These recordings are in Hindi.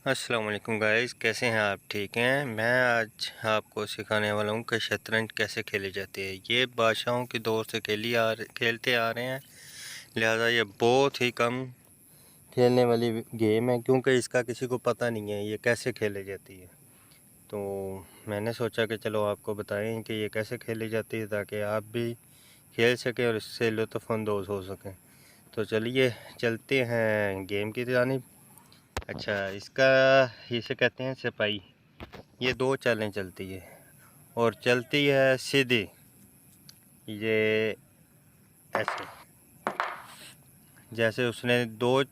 अस्सलाम वालेकुम गाइस, कैसे हैं आप? ठीक हैं। मैं आज आपको सिखाने वाला हूँ कि शतरंज कैसे खेली जाती है। ये बादशाहों के दौर से खेलते आ रहे हैं, लिहाजा ये बहुत ही कम खेलने वाली गेम है, क्योंकि इसका किसी को पता नहीं है ये कैसे खेली जाती है। तो मैंने सोचा कि चलो आपको बताएं कि ये कैसे खेली जाती है, ताकि आप भी खेल सकें और इससे लुत्फ़अंदोज़ हो सकें। तो चलिए चलते हैं गेम की जानिब। अच्छा, इसे कहते हैं सिपाही। ये दो चालें चलती है और चलती है सीधी, ये ऐसे। जैसे उसने दो,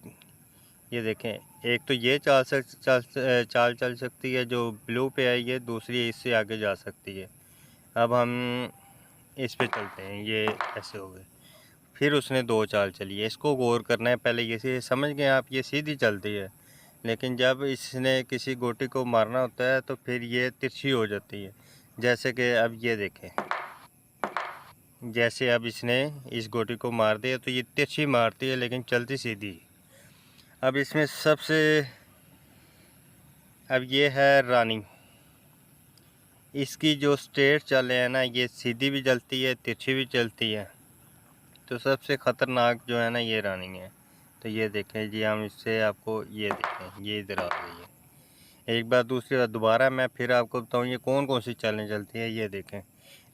ये देखें, एक तो ये चाल चल सकती है जो ब्लू पे आई है, दूसरी इससे आगे जा सकती है। अब हम इस पे चलते हैं, ये ऐसे हो गए। फिर उसने दो चाल चली है, इसको गौर करना है। पहले ये समझ गए आप, ये सीधी चलती है, लेकिन जब इसने किसी गोटी को मारना होता है तो फिर ये तिरछी हो जाती है। जैसे कि अब ये देखें, जैसे अब इसने इस गोटी को मार दिया तो ये तिरछी मारती है लेकिन चलती सीधी। अब इसमें अब ये है रानी। इसकी जो स्ट्रेट चालें हैं ना, ये सीधी भी चलती है, तिरछी भी चलती है। तो सबसे ख़तरनाक जो है ना, ये रानी है। तो ये देखें जी, हम इससे आपको ये देखें, ये इधर आ गई है एक बार। दूसरी बार दोबारा मैं फिर आपको बताऊँ ये कौन कौन सी चालें चलती है। ये देखें,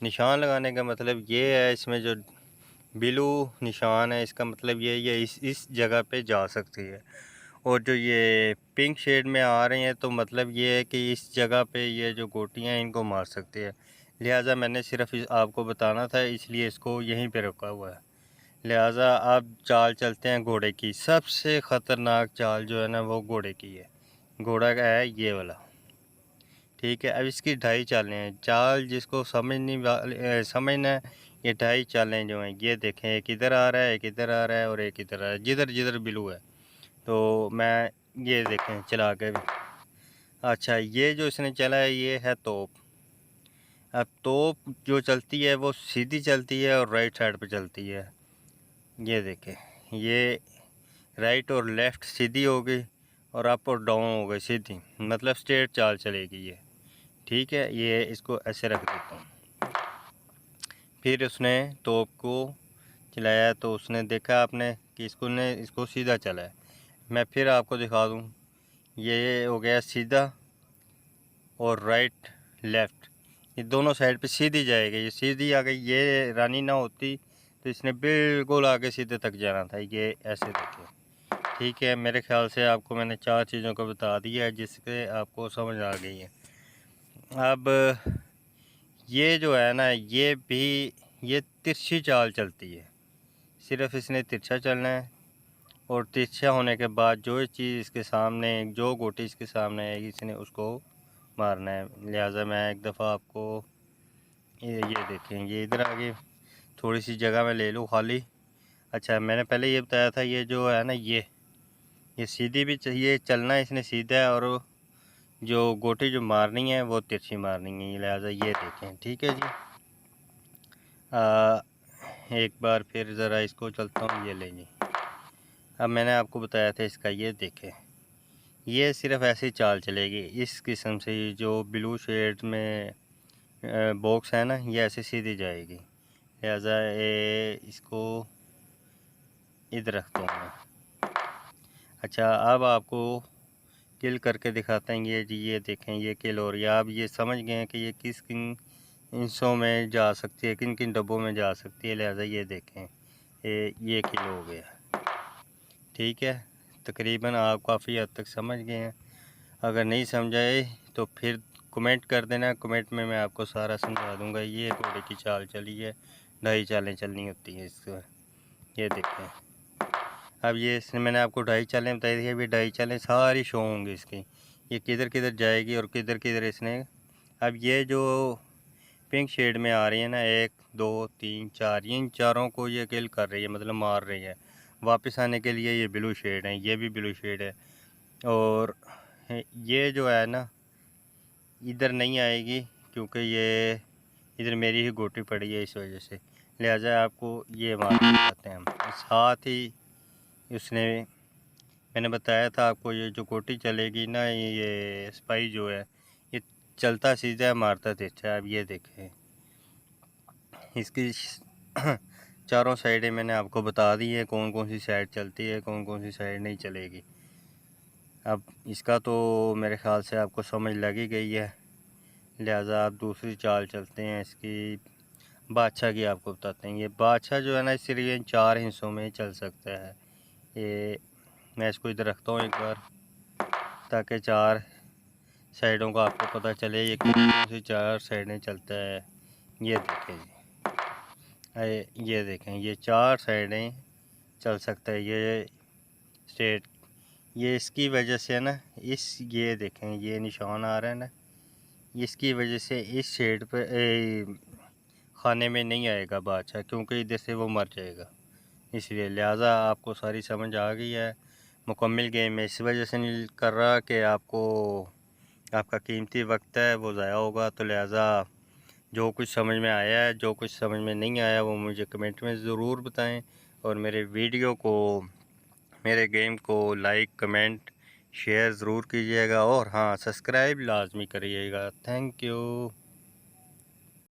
निशान लगाने का मतलब ये है, इसमें जो ब्लू निशान है इसका मतलब ये इस जगह पे जा सकती है। और जो ये पिंक शेड में आ रही हैं तो मतलब ये है कि इस जगह पे ये जो गोटियां हैं इनको मार सकती है। लिहाजा मैंने सिर्फ आपको बताना था, इसलिए इसको यहीं पे रखा हुआ है। लिहाजा आप चाल चलते हैं घोड़े की। सबसे ख़तरनाक चाल जो है ना वो घोड़े की है। घोड़ा का है ये वाला, ठीक है। अब इसकी ढाई चालें हैं। चाल जिसको समझना है, ये ढाई चालें जो हैं, ये देखें, एक इधर आ रहा है, एक इधर आ रहा है और एक इधर आ रहा है, जिधर जिधर ब्लू है। तो मैं ये देखें चला के। अच्छा, ये जो इसने चला है ये है तोप। अब तोप जो चलती है वो सीधी चलती है और राइट साइड पे चलती है। ये देखें, ये राइट और लेफ़्ट सीधी हो गई और अप और डाउन हो गई सीधी, मतलब स्ट्रेट चाल चलेगी ये, ठीक है। ये इसको ऐसे रख देता हूँ। फिर उसने तोप को चलाया तो उसने देखा आपने कि इसको सीधा चला है। मैं फिर आपको दिखा दूँ, ये हो गया सीधा और राइट लेफ़्ट, ये दोनों साइड पे सीधी जाएगी। ये सीधी आ गई, ये रानी ना होती तो इसने बिल्कुल आगे सीधे तक जाना था। ये ऐसे देखिए, ठीक है। मेरे ख्याल से आपको मैंने चार चीज़ों को बता दिया है जिससे आपको समझ आ गई है। अब ये जो है ना, ये तिरछी चाल चलती है। सिर्फ इसने तिरछा चलना है और तिरछा होने के बाद जो चीज़ इसके सामने, जो गोटी इसके सामने आएगी इसने उसको मारना है। लिहाजा मैं एक दफ़ा आपको ये देखें, ये इधर आगे थोड़ी सी जगह में ले लूँ खाली। अच्छा, मैंने पहले ये बताया था, ये जो है ना, ये सीधी भी चाहिए, चलना है इसने सीधा है, और जो गोटी जो मारनी है वो तिरछी मारनी है। लिहाजा ये देखें, ठीक है जी। एक बार फिर ज़रा इसको चलता हूँ, ये ले जी। अब मैंने आपको बताया था इसका, ये देखें, ये सिर्फ ऐसी चाल चलेगी। इस किस्म से जो ब्लू शेड में बॉक्स है ना, ये ऐसे सीधी जाएगी। लिहाजा इसको इधर रखता हूँ मैं। अच्छा, अब आपको किल करके दिखाते हैं। ये जी, ये देखें, ये किल हो रही है। आप ये समझ गए हैं कि ये किस किन इंचों में जा सकती है, किन किन डब्बों में जा सकती है। लिहाजा ये देखें, ये किल हो गया, ठीक है। तकरीबन आप काफ़ी हद तक समझ गए हैं। अगर नहीं समझाए तो फिर कमेंट कर देना, कमेंट में मैं आपको सारा समझा दूंगा। ये घोड़े की चाल चली है, ढाई चालें चलनी होती हैं इसको। ये देखें, अब ये इसने मैंने आपको ढाई चालें बताई थी, अभी ढाई चालें सारी शो होंगी इसकी। ये किधर किधर जाएगी और किधर किधर इसने। अब ये जो पिंक शेड में आ रही है ना, 1 2 3 4, इन चारों को ये किल कर रही है, मतलब मार रही है। वापस आने के लिए ये ब्लू शेड है, ये भी ब्लू शेड है, और ये जो है ना इधर नहीं आएगी क्योंकि ये इधर मेरी ही गोटी पड़ी है, इस वजह से। लिहाजा आपको ये मार के दिखाते हैं हम। साथ ही उसने मैंने बताया था आपको, ये जो गोटी चलेगी ना, ये स्पाई जो है ये चलता सीधा है, मारता तिरछा है। अब ये देखें, इसकी चारों साइडें मैंने आपको बता दी है, कौन कौन सी साइड चलती है, कौन कौन सी साइड नहीं चलेगी। अब इसका तो मेरे ख़्याल से आपको समझ लग ही गई है, लिहाजा आप दूसरी चाल चलते हैं इसकी। बादशाह की आपको बताते हैं। ये बादशाह जो है ना, सिर्फ ये 4 हिस्सों में ही चल सकता है। ये मैं इसको इधर रखता हूँ एक बार, ताकि 4 साइडों का आपको पता चले ये कौन सी 4 साइडें चलता है। ये देखें जी, ये देखें, ये 4 साइडें चल सकता है ये स्ट्रेट। ये इसकी वजह से ना, ये देखें, ये निशान आ रहा है ना, इसकी वजह से इस शेड पे खाने में नहीं आएगा बादशाह, क्योंकि इधर से वो मर जाएगा। इसलिए लिहाजा आपको सारी समझ आ गई है। मुकम्मल गेम में इस वजह से नहीं कर रहा कि आपका कीमती वक्त है वो ज़ाया होगा। तो लिहाजा जो कुछ समझ में आया है, जो कुछ समझ में नहीं आया, वो मुझे कमेंट में ज़रूर बताएं। और मेरे गेम को लाइक, कमेंट, शेयर ज़रूर कीजिएगा। और हाँ, सब्सक्राइब लाजमी करिएगा। Thank you.